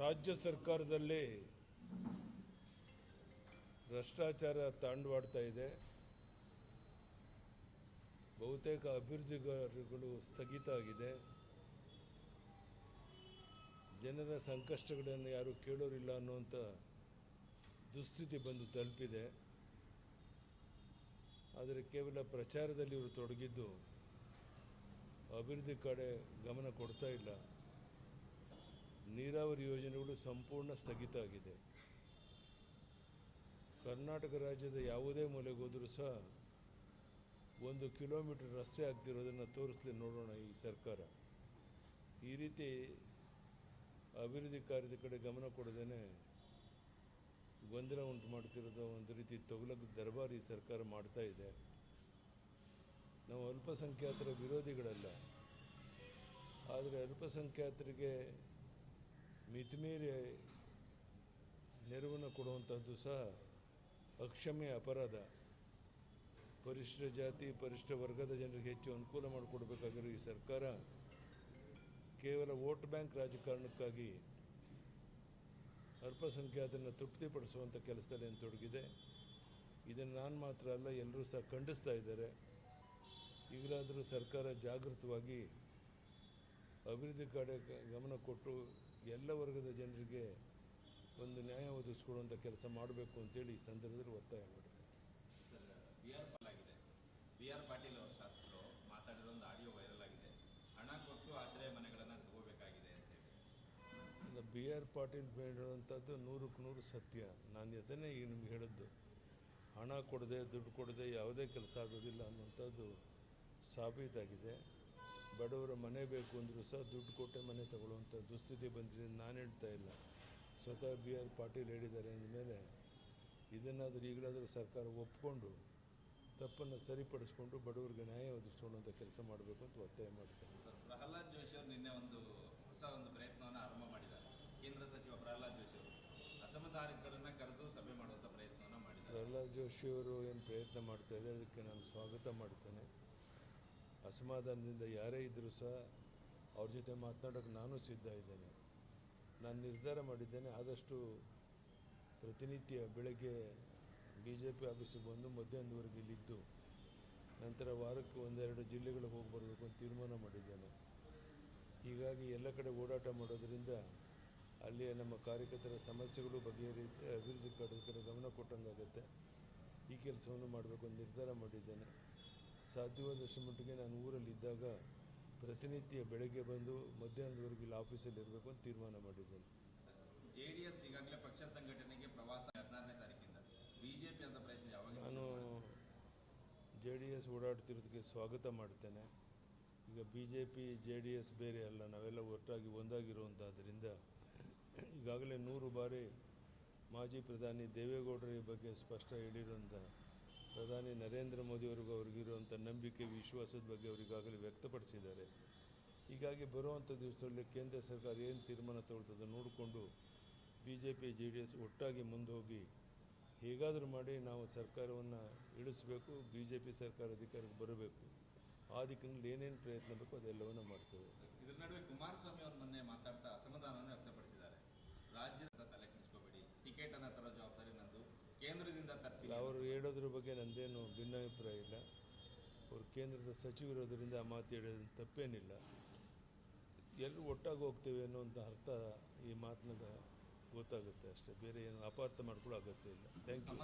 ರಾಜ್ಯ ಸರ್ಕಾರದಲ್ಲಿ ಭ್ರಷ್ಟಾಚಾರ ತಾಂಡವಾಡ್ತಾ ಇದೆ. ಬಹುತೇಕ ಅಭಿವೃದ್ಧಿ ಕಾರ್ಯಗಳು ಸ್ಥಗಿತ ಆಗಿದೆ. ಜನರ ಸಂಕಷ್ಟಗಳನ್ನು ಯಾರು ಕೇಳೋರಿಲ್ಲ ಅನ್ನುವಂಥ ದುಸ್ಥಿತಿ ಬಂದು ತಲುಪಿದೆ. ಆದರೆ ಕೇವಲ ಪ್ರಚಾರದಲ್ಲಿ ಇವರು ತೊಡಗಿದ್ದು ಅಭಿವೃದ್ಧಿ ಕಡೆ ಗಮನ ಕೊಡ್ತಾ ಇಲ್ಲ. ನೀರಾವರಿ ಯೋಜನೆಗಳು ಸಂಪೂರ್ಣ ಸ್ಥಗಿತ ಆಗಿದೆ. ಕರ್ನಾಟಕ ರಾಜ್ಯದ ಯಾವುದೇ ಮೂಲೆಗೆ ಹೋದರೂ ಸಹ 1 ಕಿಲೋಮೀಟರ್ ರಸ್ತೆ ಆಗ್ತಿರೋದನ್ನು ತೋರಿಸಲಿ ನೋಡೋಣ ಈ ಸರ್ಕಾರ. ಈ ರೀತಿ ಅಭಿವೃದ್ಧಿ ಕಾರ್ಯದ ಕಡೆ ಗಮನ ಕೊಡದೇನೆ ಗೊಂದಲ ಉಂಟು ಮಾಡ್ತಿರೋದು ಒಂದು ರೀತಿ ತೊಗಲದ ದರ್ಬಾರ್ ಈ ಸರ್ಕಾರ ಮಾಡ್ತಾ ಇದೆ. ನಾವು ಅಲ್ಪಸಂಖ್ಯಾತರ ವಿರೋಧಿಗಳಲ್ಲ, ಆದರೆ ಅಲ್ಪಸಂಖ್ಯಾತರಿಗೆ ಮಿತಿಮೀರಿ ನೆರವನ್ನು ಕೊಡುವಂಥದ್ದು ಸಹ ಅಕ್ಷಮ್ಯ ಅಪರಾಧ. ಪರಿಶಿಷ್ಟ ಜಾತಿ ಪರಿಶಿಷ್ಟ ವರ್ಗದ ಜನರಿಗೆ ಹೆಚ್ಚು ಅನುಕೂಲ ಮಾಡಿಕೊಡ್ಬೇಕಾಗಿರೋ ಈ ಸರ್ಕಾರ ಕೇವಲ ವೋಟ್ ಬ್ಯಾಂಕ್ ರಾಜಕಾರಣಕ್ಕಾಗಿ ಅಲ್ಪಸಂಖ್ಯಾತರನ್ನು ತೃಪ್ತಿಪಡಿಸುವಂಥ ಕೆಲಸದಲ್ಲಿ ಏನು ತೊಡಗಿದೆ. ಇದನ್ನು ನಾನು ಮಾತ್ರ ಅಲ್ಲ, ಎಲ್ಲರೂ ಸಹ ಖಂಡಿಸ್ತಾ ಇದ್ದಾರೆ. ಈಗಲಾದರೂ ಸರ್ಕಾರ ಜಾಗೃತವಾಗಿ ಅಭಿವೃದ್ಧಿ ಕಡೆ ಗಮನ ಕೊಟ್ಟು ಎಲ್ಲ ವರ್ಗದ ಜನರಿಗೆ ಒಂದು ನ್ಯಾಯ ಒದಗಿಸ್ಕೊಡುವಂಥ ಕೆಲಸ ಮಾಡಬೇಕು ಅಂತೇಳಿ ಈ ಸಂದರ್ಭದಲ್ಲಿ ಒತ್ತಾಯ ಮಾಡ್ತಾರೆ. ಬಿ ಆರ್ ಪಾಟೀಲ್ ಅವರ ಶಾಸಕರು ಮಾತಾಡಿರೋ ಒಂದು ಆಡಿಯೋ ವೈರಲ್ ಆಗಿದೆ. ಹಣ ಕೊಟ್ಟು ಆಶ್ರಯ ಮನೆಗಳನ್ನು ತಗೋಬೇಕಾಗಿದೆ ಅಂತೇಳಿ. ಬಿ ಆರ್ ಪಾಟೀಲ್ ಹೇಳಿರುವಂಥದ್ದು 100ಕ್ಕೆ 100 ಸತ್ಯ. ನಾನು ಅದನ್ನೇ ಈಗ ನಿಮ್ಗೆ ಹೇಳಿದ್ದು. ಹಣ ಕೊಡದೆ ದುಡ್ಡು ಕೊಡದೆ ಯಾವುದೇ ಕೆಲಸ ಆಗೋದಿಲ್ಲ ಅನ್ನುವಂಥದ್ದು ಸಾಬೀತಾಗಿದೆ. ಬಡವರ ಮನೆ ಬೇಕು ಅಂದರೂ ಸಹ ದುಡ್ಡು ಕೊಟ್ಟೆ ಮನೆ ತಗೊಳ್ಳುವಂಥ ದುಸ್ಥಿತಿ ಬಂದಿದೆ. ನಾನು ಹೇಳ್ತಾ ಇಲ್ಲ, ಸ್ವತಃ ಬಿ ಆರ್ ಪಾಟೀಲ್ ಹೇಳಿದ್ದಾರೆ. ಅಂದಮೇಲೆ ಇದನ್ನಾದರೂ ಈಗಲಾದರೂ ಸರ್ಕಾರ ಒಪ್ಪಿಕೊಂಡು ತಪ್ಪನ್ನು ಸರಿಪಡಿಸ್ಕೊಂಡು ಬಡವರಿಗೆ ನ್ಯಾಯ ಒದಗಿಸ್ಕೊಳ್ಳುವಂಥ ಕೆಲಸ ಮಾಡಬೇಕು ಅಂತ ಒತ್ತಾಯ ಮಾಡ್ತಾರೆ. ಸರ್, ಪ್ರಹ್ಲಾದ್ ಜೋಶಿ ಅವರು ನಿನ್ನೆ ಹೊಸ ಪ್ರಯತ್ನವನ್ನು ಆರಂಭ ಮಾಡಿದ್ದಾರೆ. ಕೇಂದ್ರ ಸಚಿವ ಪ್ರಹ್ಲಾದ್ ಜೋಶಿ ಅವರು ಅಸಮಾಧಾನಿತರನ್ನು ಕರೆದು ಸಭೆ ಮಾಡುವಂಥ ಪ್ರಯತ್ನವನ್ನು ಮಾಡಿದ್ದಾರೆ. ಪ್ರಹ್ಲಾದ್ ಜೋಶಿ ಅವರು ಏನು ಪ್ರಯತ್ನ ಮಾಡ್ತಾ ಇದ್ದಾರೆ, ಅದಕ್ಕೆ ನಾನು ಸ್ವಾಗತ ಮಾಡ್ತೇನೆ. ಅಸಮಾಧಾನದಿಂದ ಯಾರೇ ಇದ್ದರೂ ಸಹ ಅವ್ರ ಜೊತೆ ಮಾತನಾಡೋಕ್ಕೆ ನಾನು ಸಿದ್ಧ ಇದ್ದೇನೆ. ನಾನು ನಿರ್ಧಾರ ಮಾಡಿದ್ದೇನೆ, ಆದಷ್ಟು ಪ್ರತಿನಿತ್ಯ ಬೆಳಗ್ಗೆ BJP ಆಫೀಸಿಗೆ ಬಂದು ಮಧ್ಯಾಹ್ನದವರೆಗೆ ಇಲ್ಲಿದ್ದು ನಂತರ ವಾರಕ್ಕೆ 1-2 ಜಿಲ್ಲೆಗಳಿಗೆ ಹೋಗಿ ಬರಬೇಕು ಅಂತ ತೀರ್ಮಾನ ಮಾಡಿದ್ದೇನೆ. ಹೀಗಾಗಿ ಎಲ್ಲ ಕಡೆ ಓಡಾಟ ಮಾಡೋದರಿಂದ ಅಲ್ಲಿಯ ನಮ್ಮ ಕಾರ್ಯಕರ್ತರ ಸಮಸ್ಯೆಗಳು ಬಗೆಹರಿಯುತ್ತೆ, ಅಭಿವೃದ್ಧಿ ಕಡೆ ಗಮನ ಕೊಟ್ಟಂಗಾಗುತ್ತೆ. ಈ ಕೆಲಸವನ್ನು ಮಾಡಬೇಕು ಅಂತ ನಿರ್ಧಾರ ಮಾಡಿದ್ದೇನೆ. ಸಾಧ್ಯವಾದಷ್ಟು ಮಟ್ಟಿಗೆ ನಾನು ಊರಲ್ಲಿದ್ದಾಗ ಪ್ರತಿನಿತ್ಯ ಬೆಳಗ್ಗೆ ಬಂದು ಮಧ್ಯಾಹ್ನದವರೆಗೆ ಇಲ್ಲಿ ಆಫೀಸಲ್ಲಿ ಇರಬೇಕು ಅಂತ ತೀರ್ಮಾನ ಮಾಡಿದ್ದೇನೆ. JDS ಈಗಾಗಲೇ ಪಕ್ಷ ಸಂಘಟನೆಗೆ ಪ್ರವಾಸ 14ನೇ ತಾರೀಕಿಂದ, BJP ಅಂತ ಪ್ರಯತ್ನ ಯಾವಾಗ? ನಾನು JDS ಓಡಾಡ್ತಿರೋದಕ್ಕೆ ಸ್ವಾಗತ ಮಾಡ್ತೇನೆ. ಈಗ BJP JDS ಬೇರೆ ಅಲ್ಲ, ನಾವೆಲ್ಲ ಒಟ್ಟಾಗಿ ಒಂದಾಗಿರುವಂಥದ್ದರಿಂದ ಈಗಾಗಲೇ 100 ಬಾರಿ ಮಾಜಿ ಪ್ರಧಾನಿ ದೇವೇಗೌಡರ ಬಗ್ಗೆ ಸ್ಪಷ್ಟ ಹೇಳಿರುವಂಥ ಪ್ರಧಾನಿ ನರೇಂದ್ರ ಮೋದಿಯವರಿಗೂ ಅವ್ರಿಗಿರುವಂಥ ನಂಬಿಕೆ ವಿಶ್ವಾಸದ ಬಗ್ಗೆ ಅವರಿಗಾಗಲೇ ವ್ಯಕ್ತಪಡಿಸಿದ್ದಾರೆ. ಹೀಗಾಗಿ ಬರುವಂಥ ದಿವಸದಲ್ಲಿ ಕೇಂದ್ರ ಸರ್ಕಾರ ಏನು ತೀರ್ಮಾನ ತಗೊಳ್ತದೆ ನೋಡಿಕೊಂಡು BJP JDS ಒಟ್ಟಾಗಿ ಮುಂದೆ ಹೋಗಿ ಹೇಗಾದರೂ ಮಾಡಿ ನಾವು ಸರ್ಕಾರವನ್ನು ಇಳಿಸಬೇಕು, BJP ಸರ್ಕಾರ ಅಧಿಕಾರಕ್ಕೆ ಬರಬೇಕು. ಆ ದಿಕ್ಕಿನಲ್ಲಿ ಏನೇನು ಪ್ರಯತ್ನ ಬೇಕು ಅದೆಲ್ಲವನ್ನು ಮಾಡ್ತೇವೆ. ಇದರ ನಡುವೆ ಕುಮಾರಸ್ವಾಮಿ ಅವರು ಮೊನ್ನೆ ಮಾತಾಡ್ತಾ ಅಸಮಾಧಾನವನ್ನು ವ್ಯಕ್ತಪಡಿಸಿದ್ದಾರೆ. ರಾಜ್ಯದ ತಲೆ ಕೆಡಿಸ್ಕೋಬೇಡಿ, ಟಿಕೆಟ್ ಅನ್ನು ತರೋ ಜವಾಬ್ದಾರಿ ನಂದು, ಕೇಂದ್ರದಿಂದ ತರ್ತೀವಿ. ಅವರು ಹೇಳೋದ್ರ ಬಗ್ಗೆ ನಂದೇನು ಭಿನ್ನಾಭಿಪ್ರಾಯ ಇಲ್ಲ. ಅವರು ಕೇಂದ್ರದ ಸಚಿವರಿರೋದ್ರಿಂದ ಆ ಮಾತು ಹೇಳೋದ್ರಿಂದ ತಪ್ಪೇನಿಲ್ಲ. ಎಲ್ಲರೂ ಒಟ್ಟಾಗಿ ಹೋಗ್ತೇವೆ ಅನ್ನೋಂಥ ಅರ್ಥ ಈ ಮಾತಿನಾಗ ಗೊತ್ತಾಗುತ್ತೆ ಅಷ್ಟೇ. ಬೇರೆ ಏನು ಅಪಾರ್ಥ ಮಾಡ್ಕೊಳ್ಳೋ ಅಗತ್ಯ ಇಲ್ಲ. Thank you.